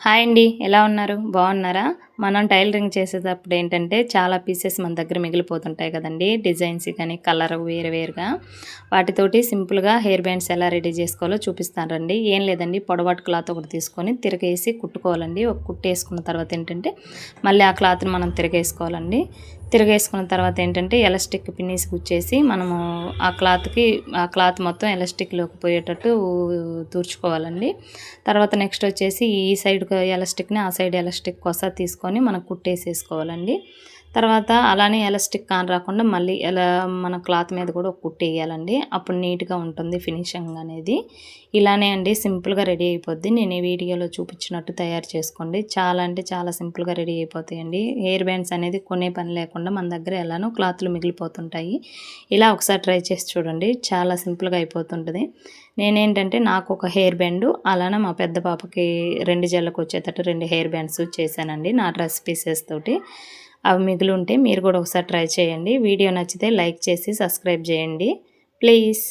Hi అండి. ఎలా ఉన్నారు? బాగున్నారా? మనం టైలరింగ్ చేసేటప్పుడు ఏంటంటే చాలా పీసెస్ మన దగ్గర మిగిలిపోతుంటాయి కదండీ. డిజైన్స్ కానీ కలర్ వేరు వేరుగా వాటితోటి సింపుల్గా హెయిర్ బ్యాండ్స్ ఎలా రెడీ చేసుకోవాలో చూపిస్తానండి. ఏం లేదండి, పొడవాటి క్లాత్ ఒకటి తీసుకొని తిరగేసి కుట్టుకోవాలండి. ఒక కుట్టేసుకున్న తర్వాత ఏంటంటే మళ్ళీ ఆ క్లాత్ని మనం తిరగేసుకోవాలండి. తిరగేసుకున్న తర్వాత ఏంటంటే ఎలాస్టిక్ పిన్నీస్ గుచ్చేసి మనము ఆ క్లాత్ మొత్తం ఎలాస్టిక్లోకి పోయేటట్టు తుడుచుకోవాలండి. తర్వాత నెక్స్ట్ వచ్చేసి ఈ సైడ్ ఎలాస్టిక్ని ఆ సైడ్ ఎలాస్టిక్ కొస తీసుకొని మనం కుట్టేసేసుకోవాలండి. తర్వాత అలానే ఎలాస్టిక్ కాని రాకుండా మళ్ళీ మన క్లాత్ మీద కూడా ఒక కుట్టు వేయాలండి. అప్పుడు నీట్గా ఉంటుంది ఫినిషింగ్ అనేది. ఇలానే అండి సింపుల్గా రెడీ అయిపోద్ది. నేను ఈ వీడియోలో చూపించినట్టు తయారు చేసుకోండి. చాలా అంటే చాలా సింపుల్గా రెడీ అయిపోతాయండి. హెయిర్ బ్యాండ్స్ అనేది కొనే పని లేకుండా మన దగ్గర ఎలానో క్లాత్లు మిగిలిపోతుంటాయి. ఇలా ఒకసారి ట్రై చేసి చూడండి, చాలా సింపుల్గా అయిపోతుంటుంది. నేనేంటంటే నాకు ఒక హెయిర్ బ్యాండ్, అలానే మా పెద్ద పాపకి 2 జళ్ళకు వచ్చేటట్టు 2 హెయిర్ బ్యాండ్స్ చేశానండి నా డ్రెస్ పీసెస్ తోటి. అవి మిగిలి ఉంటే మీరు కూడా ఒకసారి ట్రై చేయండి. వీడియో నచ్చితే లైక్ చేసి సబ్స్క్రైబ్ చేయండి ప్లీజ్.